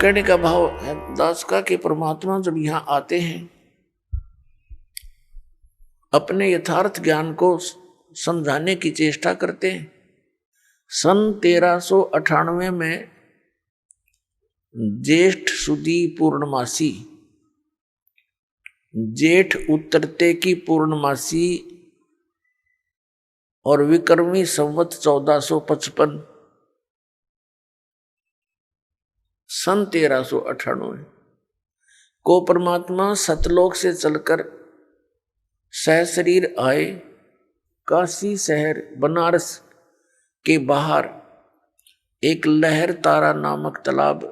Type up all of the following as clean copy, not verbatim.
कहने का भाव है दास का कि परमात्मा जब यहाँ आते हैं अपने यथार्थ ज्ञान को समझाने की चेष्टा करते हैं। सन 1398 में ज्येष्ठ सुदी पूर्णमासी, जेठ उतरते की पूर्णमासी और विक्रमी संवत 1455, सन 1398 को परमात्मा सतलोक से चलकर सहशरीर आए। काशी शहर बनारस के बाहर एक लहर तारा नामक तालाब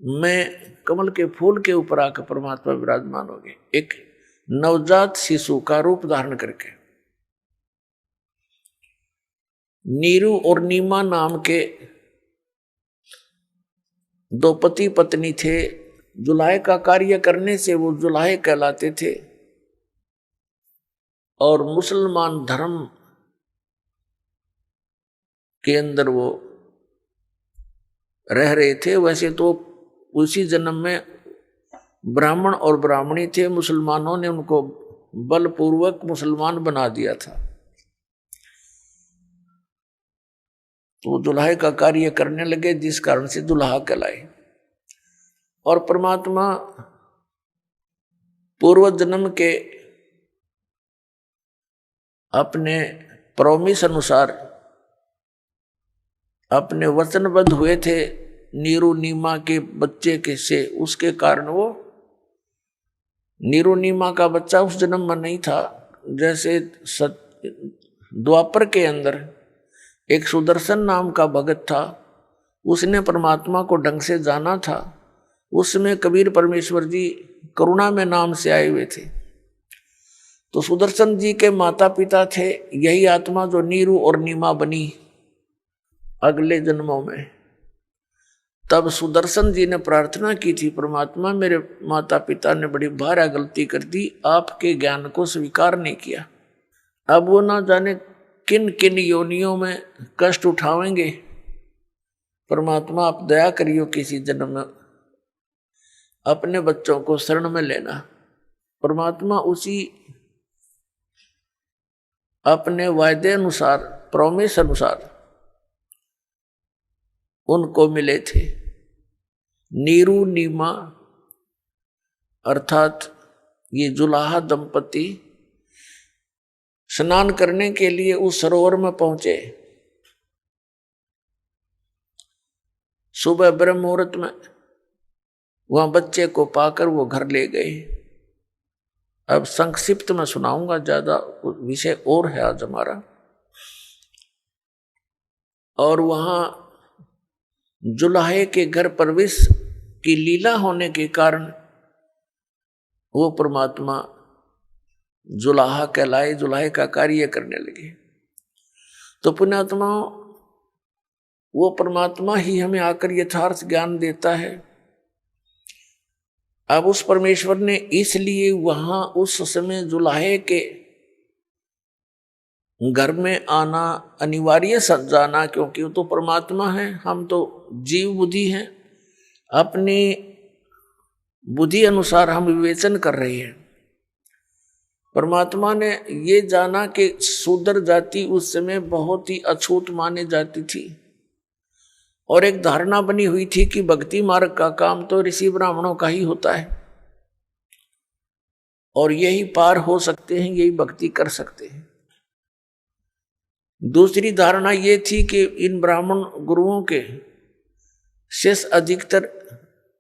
में कमल के फूल के ऊपर आकर परमात्मा विराजमान हो गए, एक नवजात शिशु का रूप धारण करके। नीरू और नीमा नाम के दो पति पत्नी थे। जुलाहे का कार्य करने से वो जुलाहे कहलाते थे और मुसलमान धर्म के अंदर वो रह रहे थे। वैसे तो उसी जन्म में ब्राह्मण और ब्राह्मणी थे, मुसलमानों ने उनको बलपूर्वक मुसलमान बना दिया था, तो वो दुल्हे का कार्य करने लगे, जिस कारण से दुल्हा कहलाए। और परमात्मा पूर्व जन्म के अपने प्रॉमिस अनुसार अपने वचनबद्ध हुए थे नीरू नीमा के बच्चे के से, उसके कारण वो नीरू नीमा का बच्चा उस जन्म में नहीं था। जैसे द्वापर के अंदर एक सुदर्शन नाम का भगत था, उसने परमात्मा को ढंग से जाना था। उसमें कबीर परमेश्वर जी करुणा में नाम से आए हुए थे, तो सुदर्शन जी के माता पिता थे यही आत्मा जो नीरू और नीमा बनी अगले जन्मों में। तब सुदर्शन जी ने प्रार्थना की थी, परमात्मा मेरे माता पिता ने बड़ी भारी गलती कर दी, आपके ज्ञान को स्वीकार नहीं किया। अब वो ना जाने किन किन योनियों में कष्ट उठावेंगे। परमात्मा आप दया करियो, किसी जन्म में अपने बच्चों को शरण में लेना। परमात्मा उसी अपने वायदे अनुसार, प्रॉमिस अनुसार उनको मिले थे। नीरू नीमा अर्थात ये जुलाहा दंपति स्नान करने के लिए उस सरोवर में पहुंचे। सुबह ब्रह्म मुहूर्त में वहां बच्चे को पाकर वो घर ले गए। अब संक्षिप्त में सुनाऊंगा, ज्यादा विषय और है आज हमारा। और वहां जुलाहे के घर प्रवेश की लीला होने के कारण वो परमात्मा जुलाहा कहलाए, जुलाहे का कार्य करने लगे। तो पुण्यात्मा वो परमात्मा ही हमें आकर यथार्थ ज्ञान देता है। अब उस परमेश्वर ने इसलिए वहां उस समय जुलाहे के घर में आना अनिवार्य जाना, क्योंकि वो तो परमात्मा है, हम तो जीव बुद्धि हैं, अपनी बुद्धि अनुसार हम विवेचन कर रहे हैं। परमात्मा ने ये जाना कि शूद्र जाति उस समय बहुत ही अछूत माने जाती थी और एक धारणा बनी हुई थी कि भक्ति मार्ग का काम तो ऋषि ब्राह्मणों का ही होता है और यही पार हो सकते हैं, यही भक्ति कर सकते हैं। दूसरी धारणा ये थी कि इन ब्राह्मण गुरुओं के शिष्य अधिकतर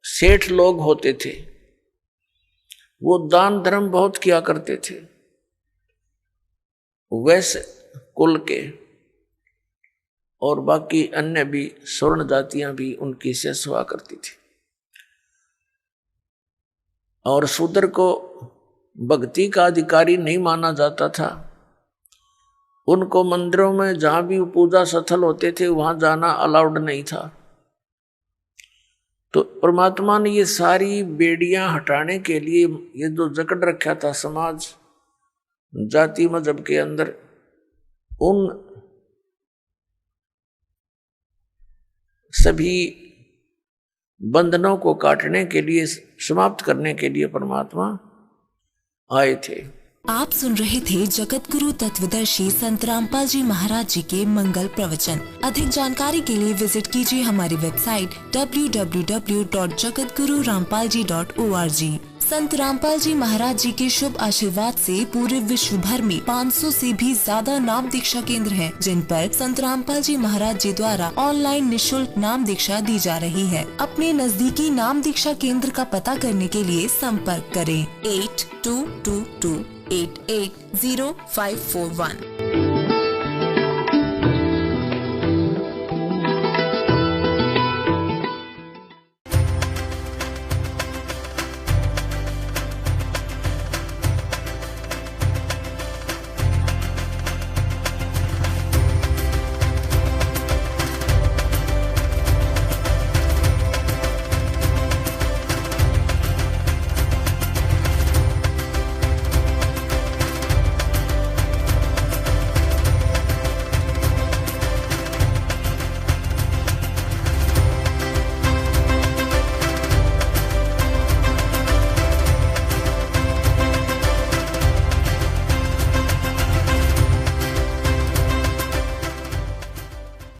सेठ लोग होते थे, वो दान धर्म बहुत किया करते थे, वैश्य कुल के और बाकी अन्य भी स्वर्ण जातियां भी उनकी शिष्य हुआ करती थी। और शूद्र को भक्ति का अधिकारी नहीं माना जाता था। उनको मंदिरों में जहां भी पूजा स्थल होते थे वहां जाना अलाउड नहीं था। तो परमात्मा ने ये सारी बेड़ियां हटाने के लिए ये जो जकड़ रखा था समाज जाति मजहब के अंदर, उन सभी बंधनों को काटने के लिए, समाप्त करने के लिए परमात्मा आए थे। आप सुन रहे थे जगत गुरु तत्वदर्शी संत रामपाल जी महाराज जी के मंगल प्रवचन। अधिक जानकारी के लिए विजिट कीजिए हमारी वेबसाइट www.jagatgururampalji.org। संत रामपाल जी महाराज जी के शुभ आशीर्वाद से पूरे विश्व भर में 500 से भी ज्यादा नाम दीक्षा केंद्र हैं, जिन पर संत रामपाल जी महाराज जी द्वारा ऑनलाइन निशुल्क नाम दीक्षा दी जा रही है। अपने नजदीकी नाम दीक्षा केंद्र का पता करने के लिए संपर्क करें 8222880541।